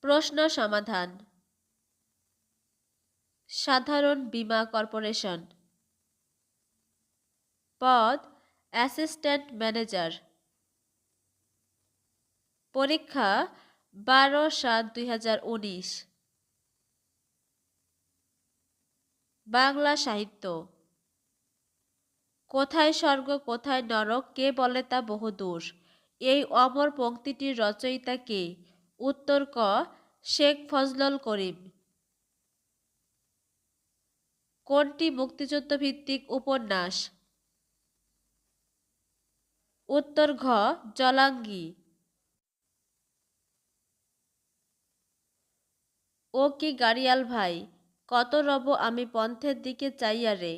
প্রশ্ন সমাধান। সাধারণ বীমা কর্পোরেশন। পদ অ্যাসিস্ট্যান্ট ম্যানেজার। পরীক্ষা 12/7/2019। বাংলা সাহিত্য। কোথায় স্বর্গ কোথায় নরক কে বলে তা বহুদূর। এই অমর পংক্তিটির রচয়িতা কে? উত্তর ক শেখ ফজলুল করিম। কোনটি মুক্তিযুদ্ধ ভিত্তিক উপন্যাস? উত্তর ঘ জলাঙ্গি। ও কি গাড়িয়াল ভাই, কত রব আমি পন্থের দিকে চাইয়া রে,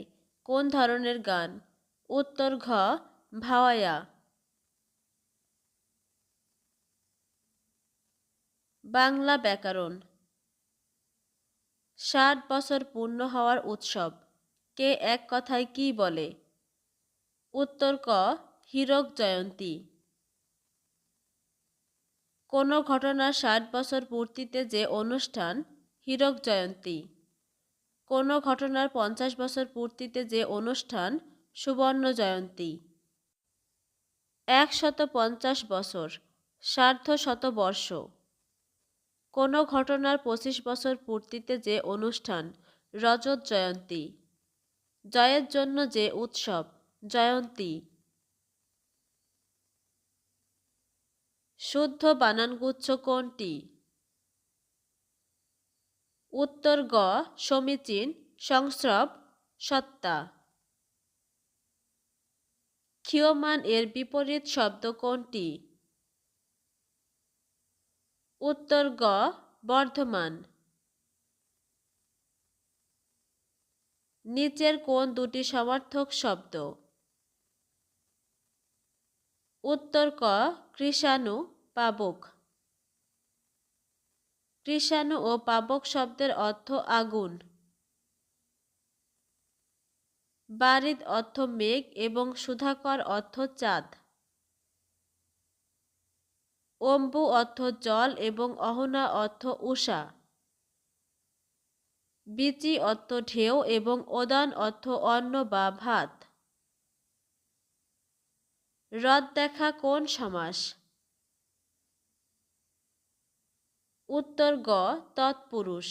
কোন ধরনের গান? উত্তর ঘ ভাওয়াইয়া। বাংলা ব্যাকরণ। 60 বছর পূর্ণ হওয়ার উৎসব কে এক কথায় কি বলে? উত্তর ক হীরক জয়ন্তী। কোনো ঘটনার 60 বছর পূর্তিতে যে অনুষ্ঠান, হীরক জয়ন্তী। কোনো ঘটনার 50 বছর পূর্তিতে যে অনুষ্ঠান, সুবর্ণ জয়ন্তী। 150 বছর, সার্ধ শতবর্ষ। কোনো ঘটনার 25 বছর পূর্তিতে যে অনুষ্ঠান, রজত জয়ন্তী। জয়ের জন্য যে উৎসব, জয়ন্তী। শুদ্ধ বানানগুচ্ছ কোনটি? উত্তর গ সমীচীন, সংস্রব, সত্তা। ক্ষীয়মান এর বিপরীত শব্দ কোনটি? উত্তর গ বর্ধমান। নিচের কোন দুটি সমার্থক শব্দ? উত্তর ক কৃষাণু, পাবক। কৃষাণু ও পাবক শব্দের অর্থ আগুন। বারিদ অর্থ মেঘ এবং সুধাকর অর্থ চাঁদ। অম্বু অর্থ জল এবং অহনা অর্থ উষা। বিচি অর্থ ঢেউ এবং ওদান অর্থ অন্ন বা ভাত। রথ দেখা কোন সমাস? উত্তর গ তৎপুরুষ।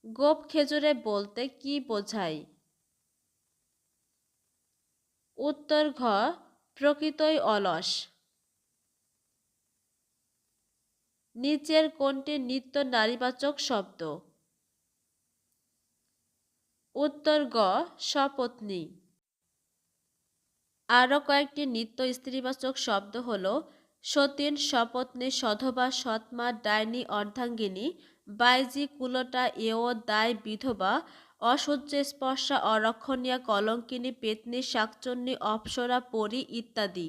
গোপ খেজুরে বলতে কি বোঝায়? উত্তর ঘ প্রকৃতই অলস। নিচের কোনটি নিত্য নারীবাচক শব্দ? উত্তর গ সপত্নী। আরও কয়েকটি নিত্য স্ত্রীবাচক শব্দ হল সতীন, সপত্নী, সধবা, সৎমা, ডাইনি, অর্ধাঙ্গিনী, বাইজি, কুলটা, এও, দায়, বিধবা, অসহ্য স্পর্শা, অরক্ষণীয়া, কলঙ্কিনী, পেতনী, শাকচুন্নী, অপ্সরা, পরী ইত্যাদি।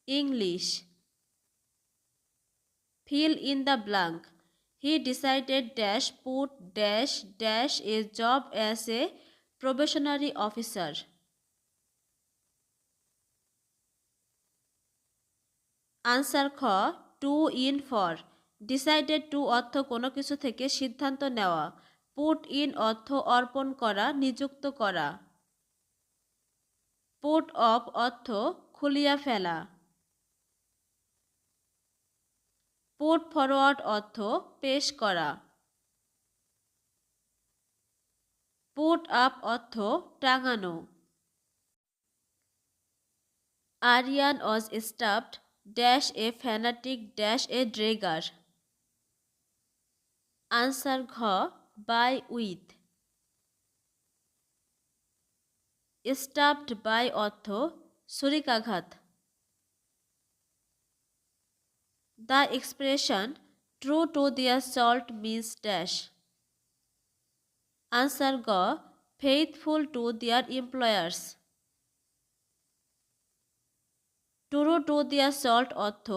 English. fill in the blank. He decided dash put dash dash a job as a probationary officer. Answer খ to in for. Decided to অর্থ কোনো কিছু থেকে সিদ্ধান্ত নেওয়া। পুট ইন অর্থ অর্পণ করা, নিযুক্ত করা। পুট অফ অর্থ খুলিয়া ফেলা। পুট ফরওয়ার্ড অর্থ পেশ করা। পুট আপ অর্থ টাঙানো। Aryan was stabbed dash a fanatic dash a dagger. Answer ঘ বাই উইথ। স্টাফড বাই অর্থ ছুরিকাঘাত। The expression true to their salt means dash. Answer গ faithful to their employers. True to their salt অর্থ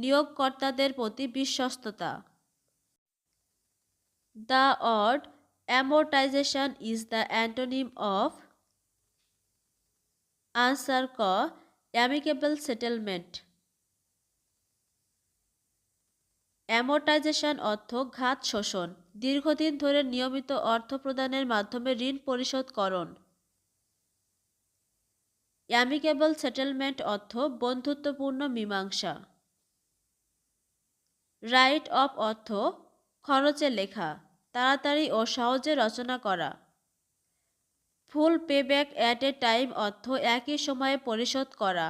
নিয়োগকর্তাদের প্রতি বিশ্বস্ততা। The word Amortization is the antonym of answer ক amicable settlement. Amortization অর্থ ঘাত শোষণ, দীর্ঘদিন ধরে নিয়মিত অর্থ প্রদানের মাধ্যমে ঋণ পরিশোধকরণ। অ্যামিকেবল সেটেলমেন্ট অর্থ বন্ধুত্বপূর্ণ মীমাংসা। রাইট অফ অর্থ খরচে লেখা, তাড়াতাড়ি ও সহজে রচনা করা। ফুল পেব্যাক অ্যাট এ টাইম অর্থ একই সময়ে পরিশোধ করা।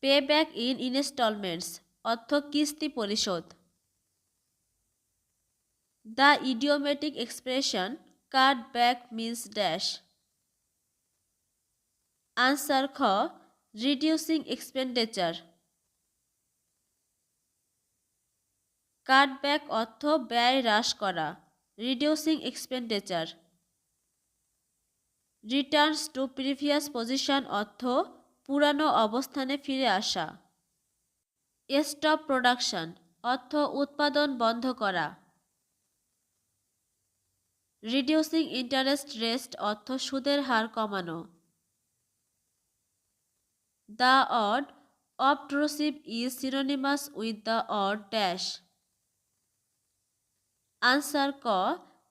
পেব্যাক ইন ইনস্টলমেন্টস অর্থ কিস্তি পরিশোধ। The idiomatic expression cut back means dash. Answer খ রিডিউসিং এক্সপেন্ডিচার। কাটব্যাক অর্থ ব্যয় হ্রাস করা, reducing expenditure. Returns to previous position অর্থ পুরানো অবস্থানে ফিরে আসা। স্টপ প্রোডাকশন অর্থ উৎপাদন বন্ধ করা। রিডিউসিং ইন্টারেস্ট রেট অর্থ সুদের হার কমানো। The odd obtrusive is synonymous with the odd dash. Answer ক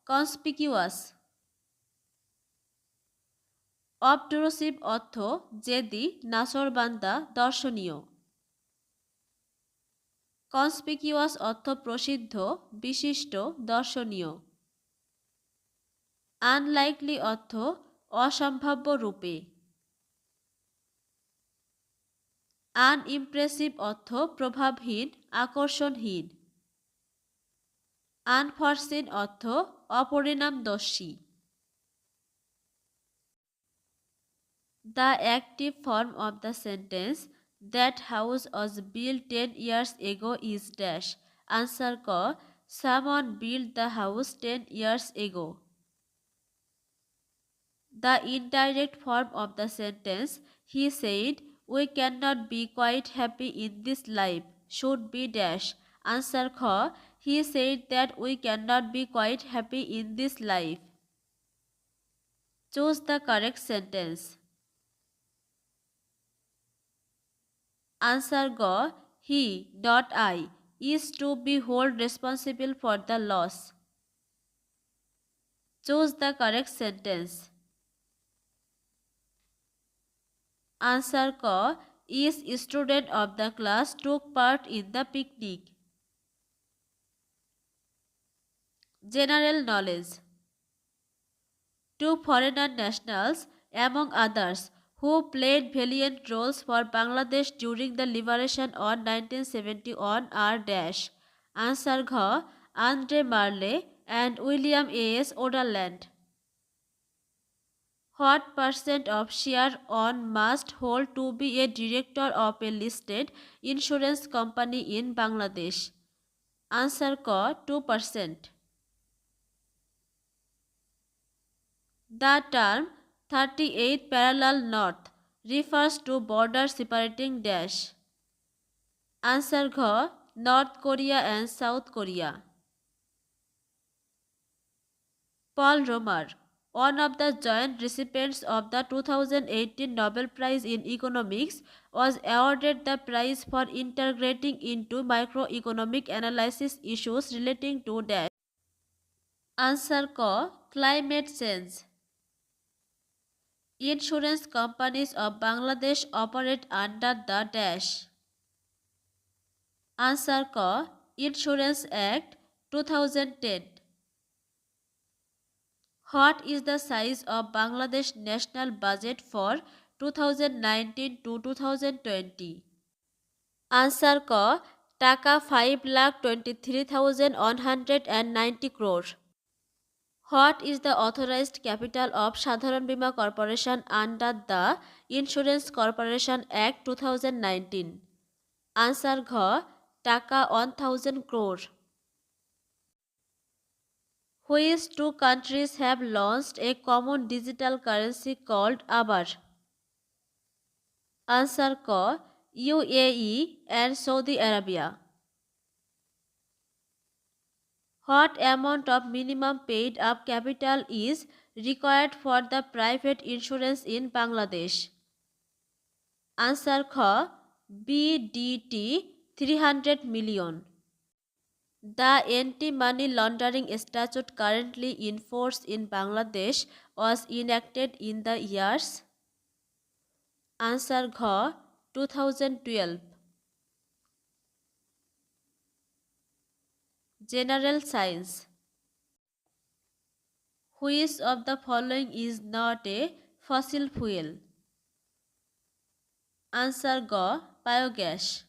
কনসপিকিউয়াস। অবট্রুসিভ অর্থ জেদি, নাছোড়বান্দা, দর্শনীয়। কনসপিকিউয়াস অর্থ প্রসিদ্ধ, বিশিষ্ট, দর্শনীয়। আনলাইকলি অর্থ অসম্ভাব্য রূপে। আনইমপ্রেসিভ অর্থ প্রভাবহীন, আকর্ষণহীন। আনফরসিন অর্থ অপরিণামদর্শী। The active form of the sentence that house was built 10 years ago is dash. Answer ক someone built the house 10 years ago. The indirect form of the sentence he said we cannot be quite happy in this life should be dash. Answer খ he said that we cannot be quite happy in this life. Choose the correct sentence. Answer গ he, not I, is to be held responsible for the loss. Choose the correct sentence. Answer ক is student of the class took part in the picnic. General knowledge. Two foreigner nationals, among others, who played valiant roles for Bangladesh during the liberation on 1971 are dash. Answer ঘ Andre Marley and William A.S. Oderland. What percent of share one must hold to be a director of a listed insurance company in Bangladesh? Answer ক 2%. The term 38 parallel north refers to border separating dash. Answer ঘ North Korea and South Korea. Paul Romer, one of the joint recipients of the 2018 Nobel Prize in Economics, was awarded the prize for integrating into microeconomic analysis issues relating to dash. Answer ক climate change. Insurance companies of Bangladesh operate under the dash. Answer ক Insurance Act 2010. What is the size of Bangladesh national budget for 2019 to 2020? Answer ক টাকা 5,23,190 crore. What is the authorized capital of Sadharan Bima Corporation under the Insurance Corporation Act 2019? Answer ঘ টাকা 1,000 crore. Which two countries have launched a common digital currency called Abar? Answer ক UAE and Saudi Arabia. What amount of minimum paid up capital is required for the private insurance in Bangladesh? Answer Kh. BDT 300 million. The anti-money laundering statute currently in force in Bangladesh was enacted in the years. Answer Gh. 2012. General Science. Which of the following is not a fossil fuel? Answer G. Biogas.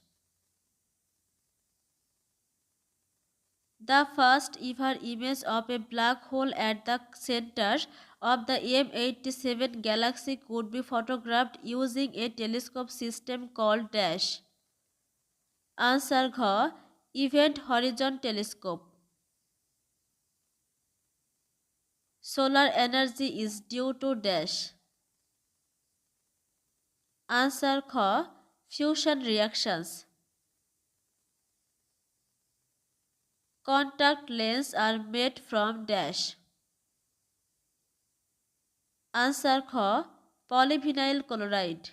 The first ever image of a black hole at the center of the M87 galaxy could be photographed using a telescope system called dash. Answer Gh. Event Horizon Telescope. Solar energy is due to dash. Answer Kh. Fusion reactions. Contact lenses are made from dash. Answer Kh. Polyvinyl chloride.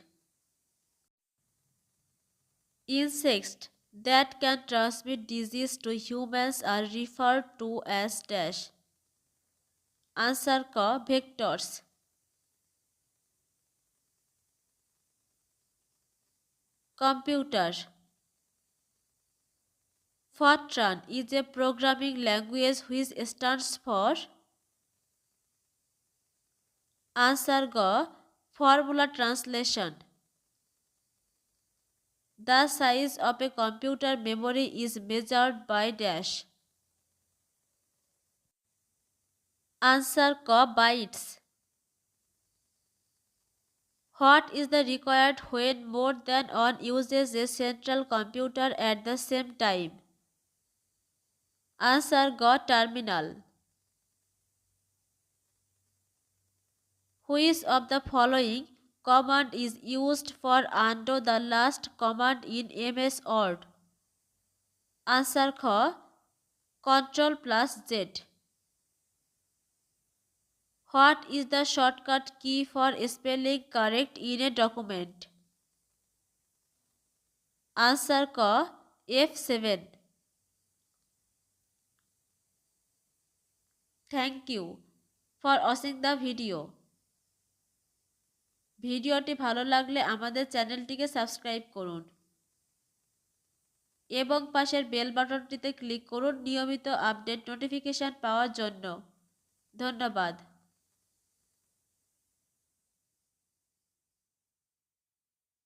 Insects that can transmit disease to humans are referred to as dash. Answer K. Vectors. Computer. Fortran is a programming language which stands for. Answer G. Formula translation. The size of a computer memory is measured by dash. Answer K. Bytes. What is the required when more than one uses a central computer at the same time? Answer G. Terminal. Which of the following command is used for undo the last command in MS Word? Answer Kh. Ctrl+Z. What is the shortcut key for spelling correct in a document? Answer K. F7. Thank you for watching the video. ভিডিওটি ভালো লাগলে আমাদের চ্যানেলটিকে subscribe করুন এবং পাশের bell বাটনটিতে click করুন নিয়মিত আপডেট নোটিফিকেশন পাওয়ার জন্য। ধন্যবাদ।